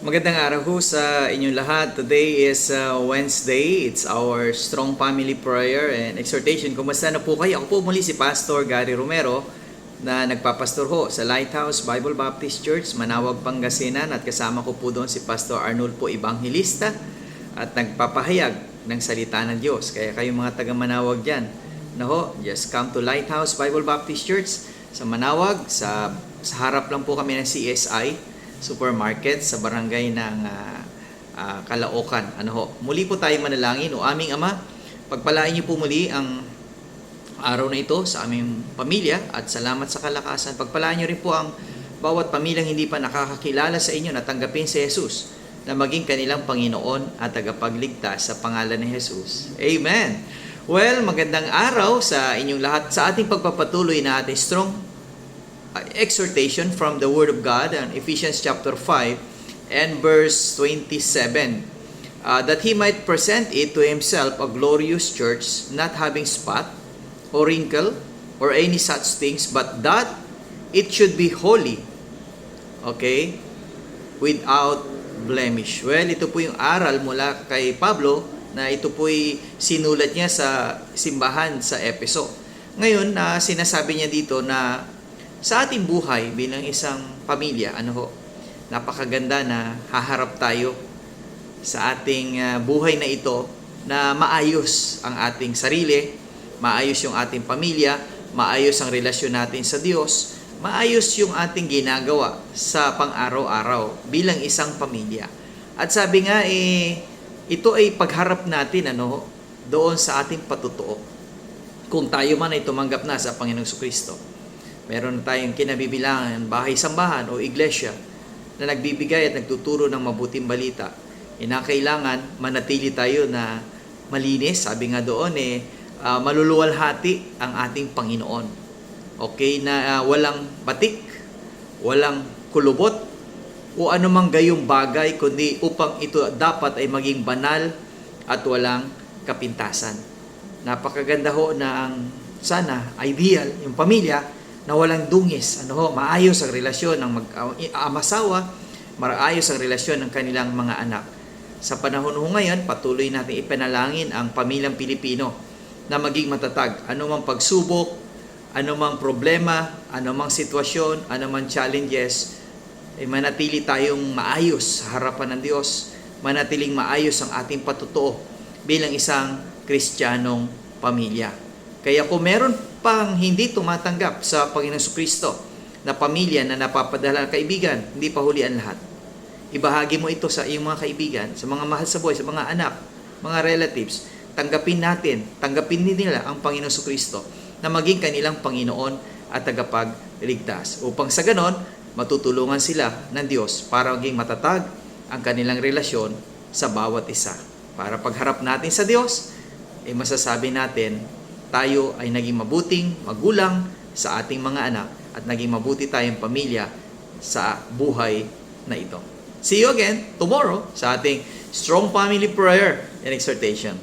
Magandang araw ho sa inyong lahat. Today is Wednesday. It's our Strong Family Prayer and Exhortation. Kumusta na po kayo? Ako po muli si Pastor Gary Romero na nagpapastor ho sa Lighthouse Bible Baptist Church, Manawag, Pangasinan, at kasama ko po doon si Pastor Arnold po, Evangelista, at nagpapahayag ng salita ng Diyos. Kaya kayong mga taga Manawag dyan, just come to Lighthouse Bible Baptist Church sa Manawag. Sa harap lang po kami ng CSI Supermarket sa barangay ng Caloocan. Muli po tayo manalangin. O aming Ama, pagpalain niyo po muli ang araw na ito sa aming pamilya at salamat sa kalakasan. Pagpalain niyo rin po ang bawat pamilyang hindi pa nakakakilala sa inyo na tanggapin si Jesus na maging kanilang Panginoon at tagapagligtas sa pangalan ni Jesus. Amen! Well, magandang araw sa inyong lahat sa ating pagpapatuloy na ating strong exhortation from the Word of God in Ephesians chapter 5 and verse 27, that He might present it to Himself a glorious church, not having spot or wrinkle or any such things, but that it should be holy, without blemish. Well, ito po yung aral mula kay Pablo na ito po'y sinulat niya sa simbahan sa Efeso. Ngayon, sinasabi niya dito na sa ating buhay bilang isang pamilya, napakaganda na haharap tayo sa ating buhay na ito na maayos ang ating sarili, maayos yung ating pamilya, maayos ang relasyon natin sa Diyos, maayos yung ating ginagawa sa pang-araw-araw bilang isang pamilya. At sabi nga, ito ay pagharap natin doon sa ating patutuo. Kung tayo man ay tumanggap na sa Panginoong Kristo. Meron tayong kinabibilangan, bahay-sambahan o iglesia na nagbibigay at nagtuturo ng mabuting balita. Kailangan manatili tayo na malinis. Sabi nga doon, maluluwalhati ang ating Panginoon. Na walang batik, walang kulubot, o anumang gayong bagay, kundi upang ito dapat ay maging banal at walang kapintasan. Napakaganda ho na ang sana, ideal, yung pamilya, na walang dungis, maayos ang relasyon ng mag-amasawa, maayos ang relasyon ng kanilang mga anak. Sa panahon ngayon, patuloy natin ipanalangin ang pamilyang Pilipino na maging matatag. Anumang pagsubok, anumang problema, anumang sitwasyon, anumang challenges, manatili tayong maayos sa harapan ng Diyos, manatiling maayos ang ating patutuo bilang isang Kristiyanong pamilya. Kaya kung meron pang hindi tumatanggap sa Panginoong Kristo na pamilya na napapadala ng kaibigan, hindi pa huli ang lahat. Ibahagi mo ito sa iyong mga kaibigan, sa mga mahal sa buhay, sa mga anak, mga relatives. Tanggapin nila ang Panginoong Kristo na maging kanilang Panginoon at tagapagligtas. Upang sa ganon, matutulungan sila ng Diyos para maging matatag ang kanilang relasyon sa bawat isa. Para pagharap natin sa Diyos, masasabi natin, tayo ay naging mabuting magulang sa ating mga anak at naging mabuti tayong pamilya sa buhay na ito. See you again tomorrow sa ating Strong Family Prayer and Exhortation.